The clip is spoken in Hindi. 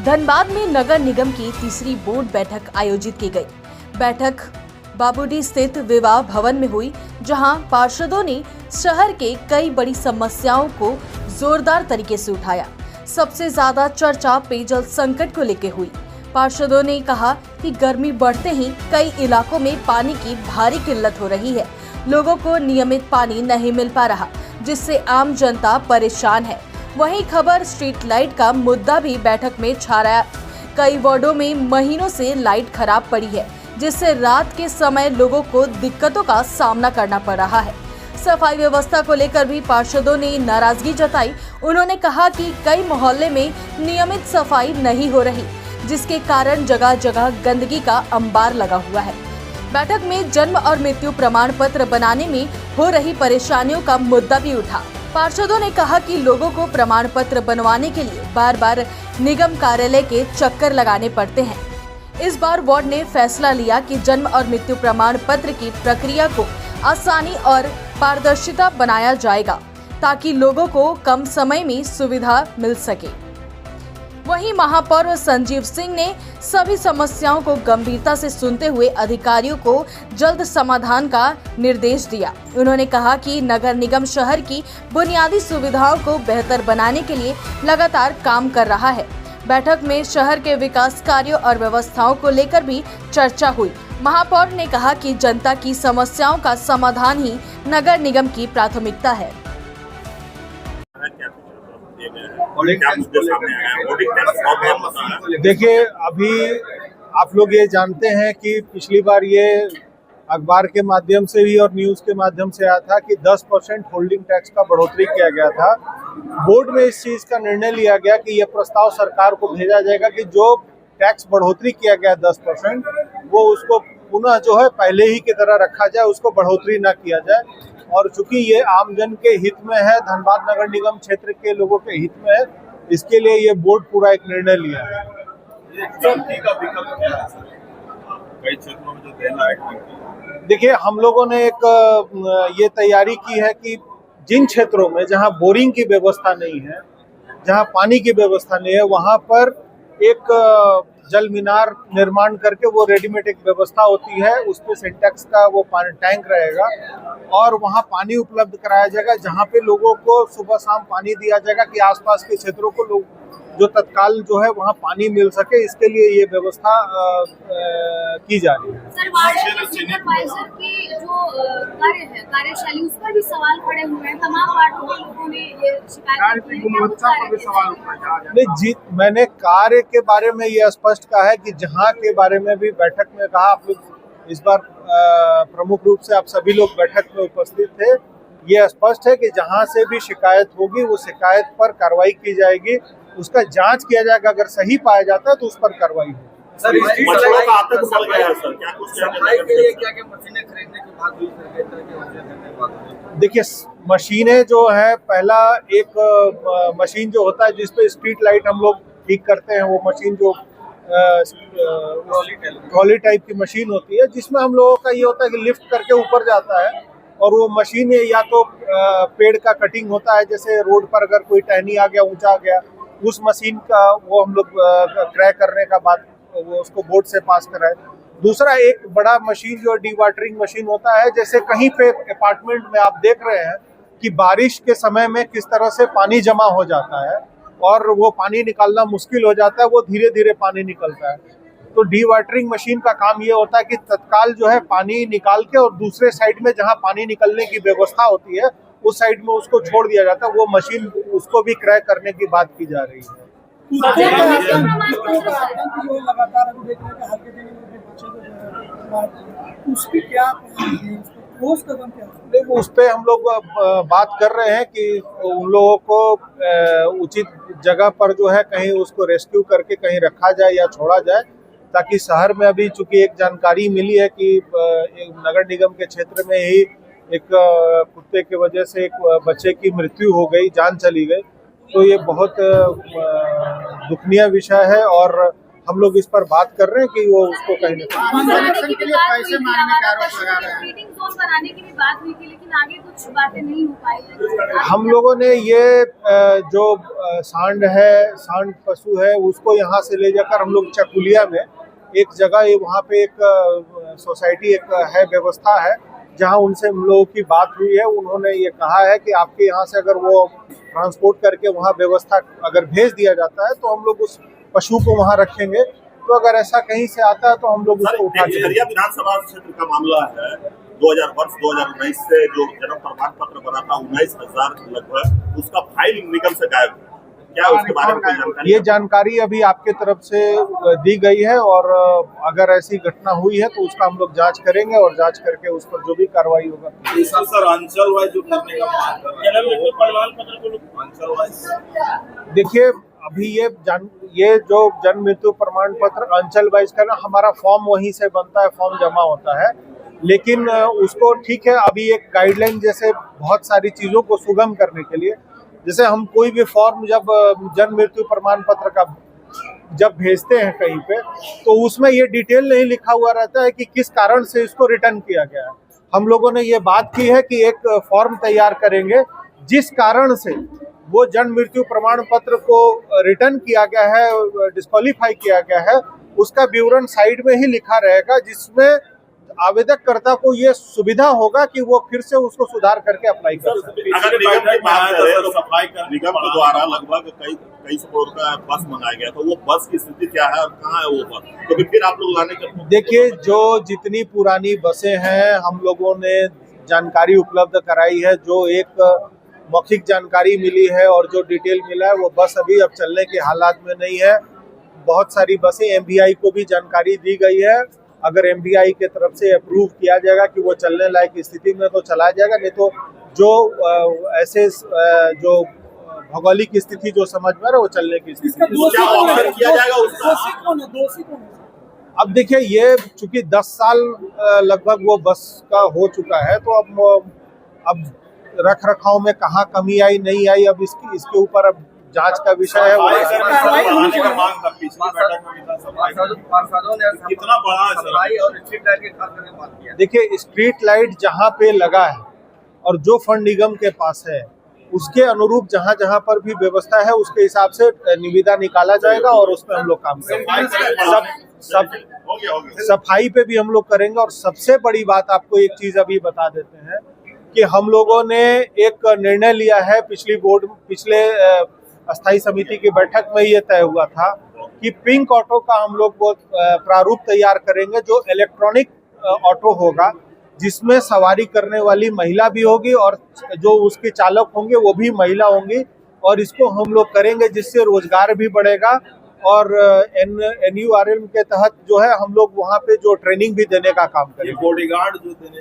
धनबाद में नगर निगम की तीसरी बोर्ड बैठक आयोजित की गई। बैठक बाबूडी स्थित विवाह भवन में हुई, जहां पार्षदों ने शहर के कई बड़ी समस्याओं को जोरदार तरीके से उठाया। सबसे ज्यादा चर्चा पेयजल संकट को लेकर हुई। पार्षदों ने कहा कि गर्मी बढ़ते ही कई इलाकों में पानी की भारी किल्लत हो रही है। लोगों को नियमित पानी नहीं मिल पा रहा, जिससे आम जनता परेशान है। वहीं खबर स्ट्रीट लाइट का मुद्दा भी बैठक में छा रहा। कई वार्डों में महीनों से लाइट खराब पड़ी है, जिससे रात के समय लोगों को दिक्कतों का सामना करना पड़ रहा है। सफाई व्यवस्था को लेकर भी पार्षदों ने नाराजगी जताई। उन्होंने कहा कि कई मोहल्ले में नियमित सफाई नहीं हो रही, जिसके कारण जगह जगह गंदगी का अंबार लगा हुआ है। बैठक में जन्म और मृत्यु प्रमाण पत्र बनाने में हो रही परेशानियों का मुद्दा भी उठा। पार्षदों ने कहा कि लोगों को प्रमाण पत्र बनवाने के लिए बार बार निगम कार्यालय के चक्कर लगाने पड़ते हैं। इस बार वार्ड ने फैसला लिया कि जन्म और मृत्यु प्रमाण पत्र की प्रक्रिया को आसानी और पारदर्शिता बनाया जाएगा, ताकि लोगों को कम समय में सुविधा मिल सके। वहीं महापौर संजीव सिंह ने सभी समस्याओं को गंभीरता से सुनते हुए अधिकारियों को जल्द समाधान का निर्देश दिया। उन्होंने कहा कि नगर निगम शहर की बुनियादी सुविधाओं को बेहतर बनाने के लिए लगातार काम कर रहा है। बैठक में शहर के विकास कार्यों और व्यवस्थाओं को लेकर भी चर्चा हुई। महापौर ने कहा कि जनता की समस्याओं का समाधान ही नगर निगम की प्राथमिकता है। देखिए, अभी आप लोग ये जानते हैं कि पिछली बार ये अखबार के माध्यम से भी और न्यूज़ के माध्यम से आया था कि 10% होल्डिंग टैक्स का बढ़ोतरी किया गया था। बोर्ड में इस चीज़ का निर्णय लिया गया कि ये प्रस्ताव सरकार को भेजा जाएगा कि जो टैक्स बढ़ोतरी किया गया 10%, वो उसको पुनः जो है पहले ही की तरह रखा जाए, उसको बढ़ोतरी ना किया जाए। और चूंकि ये आमजन के हित में है, धनबाद नगर निगम क्षेत्र के लोगों के हित में है, इसके लिए ये बोर्ड पूरा एक निर्णय लिया है। देखिए, हम लोगों ने एक ये तैयारी की है कि जिन क्षेत्रों में जहां बोरिंग की व्यवस्था नहीं है, जहां पानी की व्यवस्था नहीं है, वहां पर एक जल मीनार निर्माण करके वो रेडीमेड एक व्यवस्था होती है, उस पे सिंटेक्स का वो पानी टैंक रहेगा और वहाँ पानी उपलब्ध कराया जाएगा, जहाँ पे लोगों को सुबह शाम पानी दिया जाएगा कि आसपास के क्षेत्रों को लोग जो तत्काल जो है वहाँ पानी मिल सके। इसके लिए ये व्यवस्था की जा रही है। सर, सुपरवाइजर की जो कार्य है, कार्यशैली, उस पर भी सवाल खड़े हुए हैं। तमाम वार्डों के लोगों ने ये शिकायत की है। नहीं, मैंने कार्य के बारे में ये स्पष्ट कहा है कि जहाँ के बारे में भी बैठक में कहा, आप लोग इस बार प्रमुख रूप से आप सभी लोग बैठक में उपस्थित थे। ये स्पष्ट है कि जहाँ से भी शिकायत होगी वो शिकायत पर कार्रवाई की जाएगी, उसका जांच किया जाएगा। अगर सही पाया जाता है तो उस पर कार्रवाई होगी। सर, मछुआरों का आतंक बढ़ गया है सर, क्या कुछ सफाई के लिए क्या मशीनें खरीदने के बाद? देखिए, मशीनें जो है, पहला एक मशीन जो होता है जिसपे स्ट्रीट लाइट हम लोग ठीक करते हैं, वो मशीन जो ट्रॉली टाइप की मशीन होती है, जिसमें हम लोगों का ये होता है कि लिफ्ट करके ऊपर जाता है और वो मशीन या तो पेड़ का कटिंग होता है, जैसे रोड पर अगर कोई टहनी आ गया, ऊंचा आ गया, उस मशीन का वो हम लोग क्रय करने का बाद वो उसको बोर्ड से पास कराए। दूसरा एक बड़ा मशीन जो डी वाटरिंग मशीन होता है, जैसे कहीं पे अपार्टमेंट में आप देख रहे हैं कि बारिश के समय में किस तरह से पानी जमा हो जाता है और वो पानी निकालना मुश्किल हो जाता है, वो धीरे धीरे पानी निकलता है। तो डी वाटरिंग मशीन का काम ये होता है कि तत्काल जो है पानी निकाल के और दूसरे साइड में जहाँ पानी निकलने की व्यवस्था होती है उस साइड में उसको छोड़ दिया जाता है। वो मशीन उसको भी क्रय करने की बात की जा रही है। उस पे हम लोग बात कर रहे हैं कि उन लोगों को उचित जगह पर जो है कहीं उसको रेस्क्यू करके कहीं रखा जाए या छोड़ा जाए, ताकि शहर में अभी चूंकि एक जानकारी मिली है कि नगर निगम के क्षेत्र में ही एक कुत्ते की वजह से एक बच्चे की मृत्यु हो गई, जान चली गई। तो ये बहुत दुखनीय विषय है और हम लोग इस पर बात कर रहे हैं कि वो उसको कहीं जोन बनाने की भी बात हुई थी, लेकिन आगे कुछ बातें नहीं हो पाई। हम लोगों ने ये जो सांड है, सांड पशु है, उसको यहाँ से ले जाकर हम लोग चकुलिया में एक जगह, वहाँ पे एक सोसाइटी एक है, व्यवस्था है, जहाँ उनसे हम लोगों की बात हुई है। उन्होंने ये कहा है कि आपके यहाँ से अगर वो ट्रांसपोर्ट करके वहाँ व्यवस्था अगर भेज दिया जाता है तो हम लोग उस पशु को वहाँ रखेंगे। तो अगर ऐसा कहीं से आता है तो हम लोग उसको उठा के विधानसभा क्षेत्र का मामला है। 2019 से जो जन्म प्रमाण पत्र बना था 19,000 लगभग, उसका फाइल निगम से गायब है। क्या उसके बारे में कोई जानकारी? ये जानकारी अभी आपके तरफ से दी गई है, और अगर ऐसी घटना हुई है तो उसका हम लोग जांच करेंगे, और जांच करके उस पर जो भी कार्रवाई होगा। सर अंचल वाइज जो करने का मांग कर रहे हैं, प्रमाण पत्र को अंचल वाइज देखिए, अभी ये जो जन्म मृत्यु प्रमाण पत्र अंचल वाइज का ना, हमारा फॉर्म वहीं से बनता है, फॉर्म जमा होता है, लेकिन उसको ठीक है, अभी एक गाइडलाइन जैसे बहुत सारी चीजों को सुगम करने के लिए, जैसे हम कोई भी फॉर्म जब जन्म मृत्यु प्रमाण पत्र का जब भेजते हैं कहीं पे, तो उसमें ये डिटेल नहीं लिखा हुआ रहता है कि किस कारण से इसको रिटर्न किया गया है। हम लोगों ने ये बात की है कि एक फॉर्म तैयार करेंगे जिस कारण से वो जन्म मृत्यु प्रमाण पत्र को रिटर्न किया गया है, डिस्क्वालीफाई किया गया है, उसका विवरण साइड में ही लिखा रहेगा, जिसमें आवेदककर्ता को ये सुविधा होगा कि वो फिर से उसको सुधार करके अप्लाई कर सकते। अगर निगम की बात करें तो सप्लाई कर निगम के द्वारा लगभग कई सौ करोड़ का बस मंगाया गया, तो वो बस की स्थिति क्या है और कहाँ है वो बस, क्योंकि फिर आप लोग लाने के देखिए, जो जितनी पुरानी बसें हैं हम लोगों ने जानकारी उपलब्ध कराई है, जो एक मौखिक जानकारी मिली है और जो डिटेल मिला है, वो बस अभी अब चलने के हालात में नहीं है। बहुत सारी बसें MBI को भी जानकारी दी गई है, अगर MBI के तरफ से अप्रूव किया जाएगा कि वो चलने लायक स्थिति में तो चलाया जाएगा, नहीं तो जो ऐसे जो भौगोलिक स्थिति जो समझ में आ रहा है वो चलने की स्थिति किया जाएगा उसका। अब देखिए, ये चूंकि 10 साल लगभग वो बस का हो चुका है, तो अब रख रखाव में कहाँ कमी आई नहीं आई, अब इसके ऊपर अब जांच का विषय है। कितना बड़ा देखिए, स्ट्रीट लाइट जहाँ पे लगा है और जो फंड निगम के पास है, उसके अनुरूप जहाँ जहाँ पर भी व्यवस्था है उसके हिसाब से निविदा निकाला जाएगा और उस पर हम लोग काम करेंगे। सफाई पे भी हम लोग करेंगे। और सबसे बड़ी बात आपको एक चीज अभी बता देते हैं कि हम लोगों ने एक निर्णय लिया है, पिछले अस्थायी समिति की बैठक में ये तय हुआ था कि पिंक ऑटो का हम लोग वो प्रारूप तैयार करेंगे, जो इलेक्ट्रॉनिक ऑटो होगा, जिसमें सवारी करने वाली महिला भी होगी और जो उसके चालक होंगे वो भी महिला होंगी, और इसको हम लोग करेंगे जिससे रोजगार भी बढ़ेगा। और NURM के तहत जो है हम लोग वहाँ पे जो ट्रेनिंग भी देने का काम करेंगे। बॉडीगार्ड जो देने